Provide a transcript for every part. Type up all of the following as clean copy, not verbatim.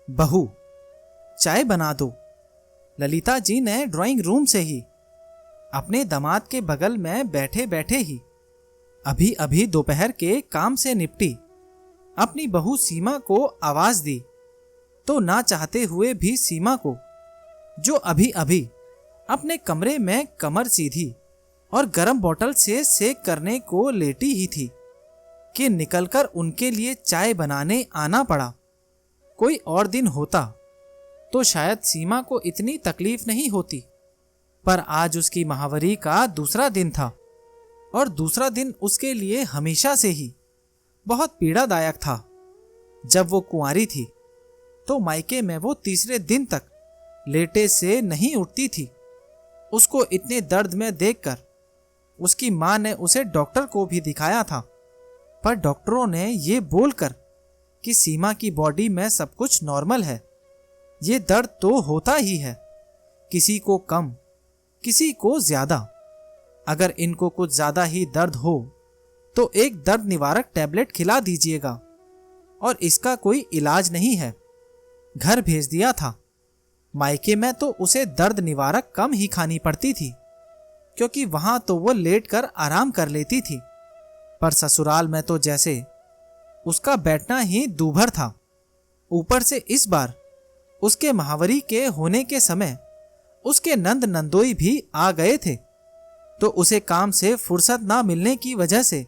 बहू, चाय बना दो। ललिता जी ने ड्राइंग रूम से ही अपने दामाद के बगल में बैठे बैठे ही अभी अभी दोपहर के काम से निपटी अपनी बहू सीमा को आवाज दी, तो ना चाहते हुए भी सीमा को, जो अभी अभी अपने कमरे में कमर सीधी और गर्म बोतल से सेक करने को लेटी ही थी, कि निकलकर उनके लिए चाय बनाने आना पड़ा। कोई और दिन होता तो शायद सीमा को इतनी तकलीफ नहीं होती, पर आज उसकी महावरी का दूसरा दिन था और दूसरा दिन उसके लिए हमेशा से ही बहुत पीड़ादायक था। जब वो कुंवारी थी तो मायके में वो तीसरे दिन तक लेटे से नहीं उठती थी। उसको इतने दर्द में देखकर उसकी मां ने उसे डॉक्टर को भी दिखाया था, पर डॉक्टरों ने ये बोलकर कि सीमा की बॉडी में सब कुछ नॉर्मल है, ये दर्द तो होता ही है, किसी को कम किसी को ज्यादा। अगर इनको कुछ ज्यादा ही दर्द हो तो एक दर्द निवारक टैबलेट खिला दीजिएगा, और इसका कोई इलाज नहीं है। घर भेज दिया था। मायके में तो उसे दर्द निवारक कम ही खानी पड़ती थी, क्योंकि वहां तो वो लेट कर आराम कर लेती थी, पर ससुराल में तो जैसे उसका बैठना ही दूभर था। ऊपर से इस बार उसके महावरी के होने के समय उसके नंद नंदोई भी आ गए थे, तो उसे काम से फुर्सत ना मिलने की वजह से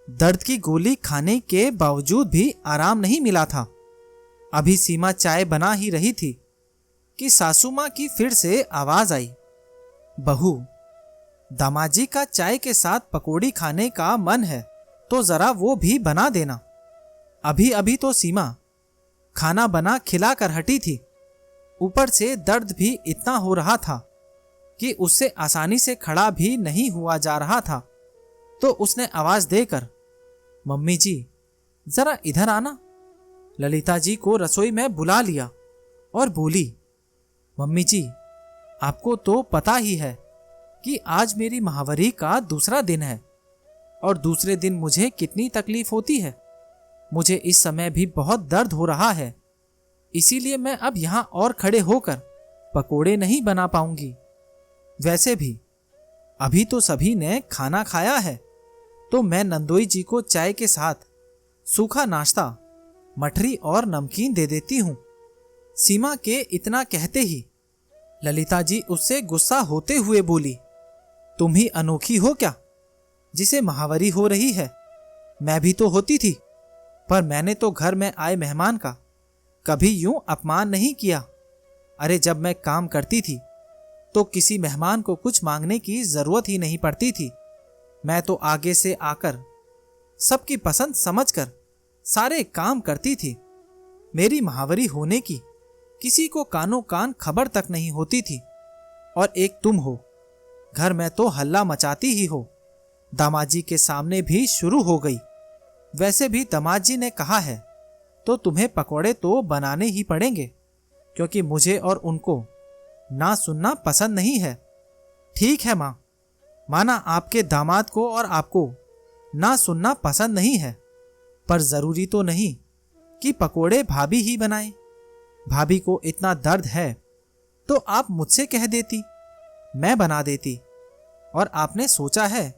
दर्द की गोली खाने के बावजूद भी आराम नहीं मिला था। अभी सीमा चाय बना ही रही थी कि सासू मां की फिर से आवाज आई, बहू, दामाजी का चाय के साथ पकौड़ी खाने का मन है तो जरा वो भी बना देना। अभी अभी तो सीमा खाना बना खिला कर हटी थी, ऊपर से दर्द भी इतना हो रहा था कि उससे आसानी से खड़ा भी नहीं हुआ जा रहा था। तो उसने आवाज देकर, मम्मी जी जरा इधर आना, ललिता जी को रसोई में बुला लिया और बोली, मम्मी जी आपको तो पता ही है कि आज मेरी महावरी का दूसरा दिन है, और दूसरे दिन मुझे कितनी तकलीफ होती है। मुझे इस समय भी बहुत दर्द हो रहा है, इसीलिए मैं अब यहां और खड़े होकर पकोड़े नहीं बना पाऊंगी। वैसे भी अभी तो सभी ने खाना खाया है, तो मैं नंदोई जी को चाय के साथ सूखा नाश्ता, मठरी और नमकीन दे देती हूं। सीमा के इतना कहते ही ललिता जी उससे गुस्सा होते हुए बोली, तुम ही अनोखी हो क्या, जिसे महावरी हो रही है? मैं भी तो होती थी, पर मैंने तो घर में आए मेहमान का कभी यूं अपमान नहीं किया। अरे जब मैं काम करती थी तो किसी मेहमान को कुछ मांगने की जरूरत ही नहीं पड़ती थी। मैं तो आगे से आकर सबकी पसंद समझकर सारे काम करती थी। मेरी महावरी होने की किसी को कानों कान खबर तक नहीं होती थी। और एक तुम हो, घर में तो हल्ला मचाती ही हो, दामाजी के सामने भी शुरू हो गई। वैसे भी दामाद जी ने कहा है तो तुम्हें पकोड़े तो बनाने ही पड़ेंगे, क्योंकि मुझे और उनको ना सुनना पसंद नहीं है। ठीक है माँ, माना आपके दामाद को और आपको ना सुनना पसंद नहीं है, पर जरूरी तो नहीं कि पकोड़े भाभी ही बनाएं। भाभी को इतना दर्द है तो आप मुझसे कह देती, मैं बना देती। और आपने सोचा है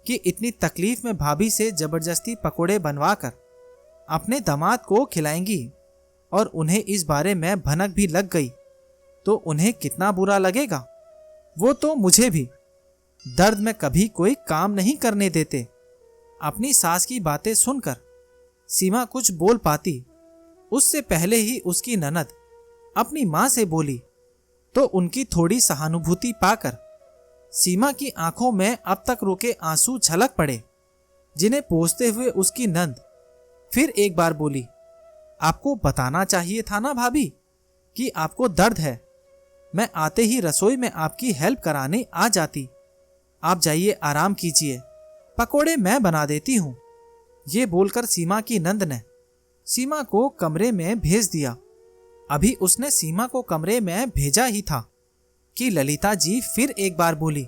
कि इतनी तकलीफ में भाभी से जबरदस्ती पकोड़े बनवाकर अपने दामाद को खिलाएंगी, और उन्हें इस बारे में भनक भी लग गई तो उन्हें कितना बुरा लगेगा। वो तो मुझे भी दर्द में कभी कोई काम नहीं करने देते। अपनी सास की बातें सुनकर सीमा कुछ बोल पाती, उससे पहले ही उसकी ननद अपनी मां से बोली, तो उनकी थोड़ी सहानुभूति पाकर सीमा की आंखों में अब तक रुके आंसू झलक पड़े, जिन्हें पोंछते हुए उसकी नंद फिर एक बार बोली, आपको बताना चाहिए था ना भाभी कि आपको दर्द है। मैं आते ही रसोई में आपकी हेल्प कराने आ जाती। आप जाइए आराम कीजिए, पकोड़े मैं बना देती हूं। ये बोलकर सीमा की नंद ने सीमा को कमरे में भेज दिया। अभी उसने सीमा को कमरे में भेजा ही था कि ललिता जी फिर एक बार बोली,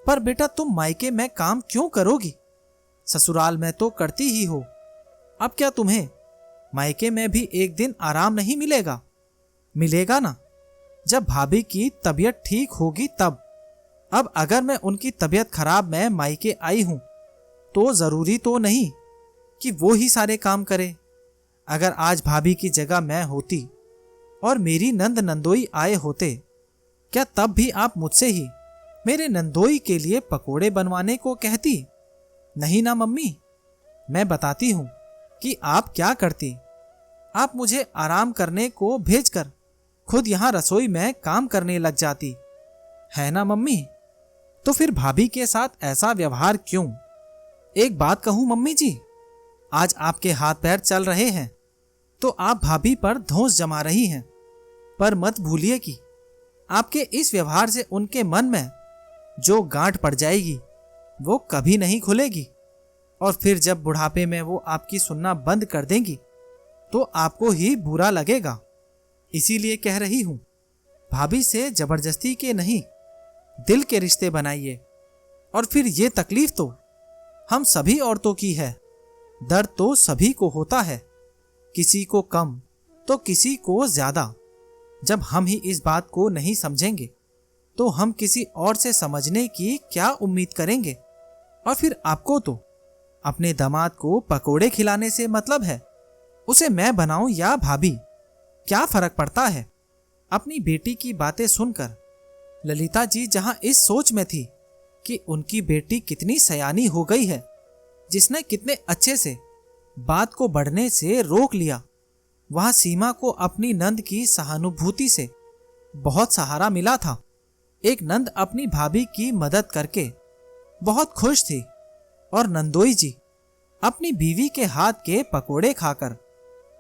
पर बेटा तुम मायके में काम क्यों करोगी? ससुराल में तो करती ही हो। अब क्या तुम्हें मायके में भी एक दिन आराम नहीं मिलेगा। मिलेगा ना, जब भाभी की तबीयत ठीक होगी तब। अब अगर मैं उनकी तबीयत खराब में मायके आई हूं तो जरूरी तो नहीं कि वो ही सारे काम करे। अगर आज भाभी की जगह मैं होती और मेरी नंद नंदोई आए होते, क्या तब भी आप मुझसे ही मेरे नंदोई के लिए पकोड़े बनवाने को कहती? नहीं ना मम्मी। मैं बताती हूं कि आप क्या करती। आप मुझे आराम करने को भेजकर खुद यहां रसोई में काम करने लग जाती, है ना मम्मी? तो फिर भाभी के साथ ऐसा व्यवहार क्यों? एक बात कहूं मम्मी जी, आज आपके हाथ पैर चल रहे हैं तो आप भाभी पर धौंस जमा रही हैं, पर मत भूलिए कि आपके इस व्यवहार से उनके मन में जो गांठ पड़ जाएगी वो कभी नहीं खुलेगी, और फिर जब बुढ़ापे में वो आपकी सुनना बंद कर देंगी तो आपको ही बुरा लगेगा। इसीलिए कह रही हूं, भाभी से जबरदस्ती के नहीं, दिल के रिश्ते बनाइए। और फिर ये तकलीफ तो हम सभी औरतों की है, दर्द तो सभी को होता है, किसी को कम तो किसी को ज्यादा। जब हम ही इस बात को नहीं समझेंगे तो हम किसी और से समझने की क्या उम्मीद करेंगे? और फिर आपको तो अपने दामाद को पकोड़े खिलाने से मतलब है, उसे मैं बनाऊं या भाभी, क्या फर्क पड़ता है? अपनी बेटी की बातें सुनकर ललिता जी जहां इस सोच में थी कि उनकी बेटी कितनी सयानी हो गई है, जिसने कितने अच्छे से बात को बढ़ने से रोक लिया, वहां सीमा को अपनी नंद की सहानुभूति से बहुत सहारा मिला था। एक नंद अपनी भाभी की मदद करके बहुत खुश थी और नंदोई जी अपनी बीवी के हाथ के पकोड़े खाकर।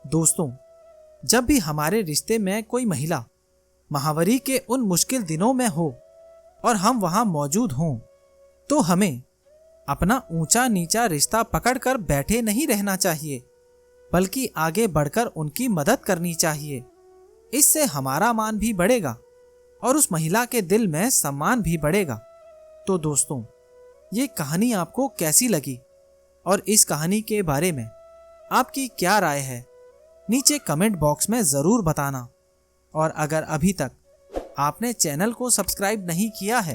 दोस्तों, जब भी हमारे रिश्ते में कोई महिला महावरी के उन मुश्किल दिनों में हो और हम वहां मौजूद हों, तो हमें अपना ऊंचा नीचा रिश्ता पकड़कर बैठे नहीं रहना चाहिए, बल्कि आगे बढ़कर उनकी मदद करनी चाहिए। इससे हमारा मान भी बढ़ेगा और उस महिला के दिल में सम्मान भी बढ़ेगा। तो दोस्तों, ये कहानी आपको कैसी लगी और इस कहानी के बारे में आपकी क्या राय है, नीचे कमेंट बॉक्स में ज़रूर बताना। और अगर अभी तक आपने चैनल को सब्सक्राइब नहीं किया है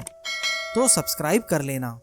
तो सब्सक्राइब कर लेना।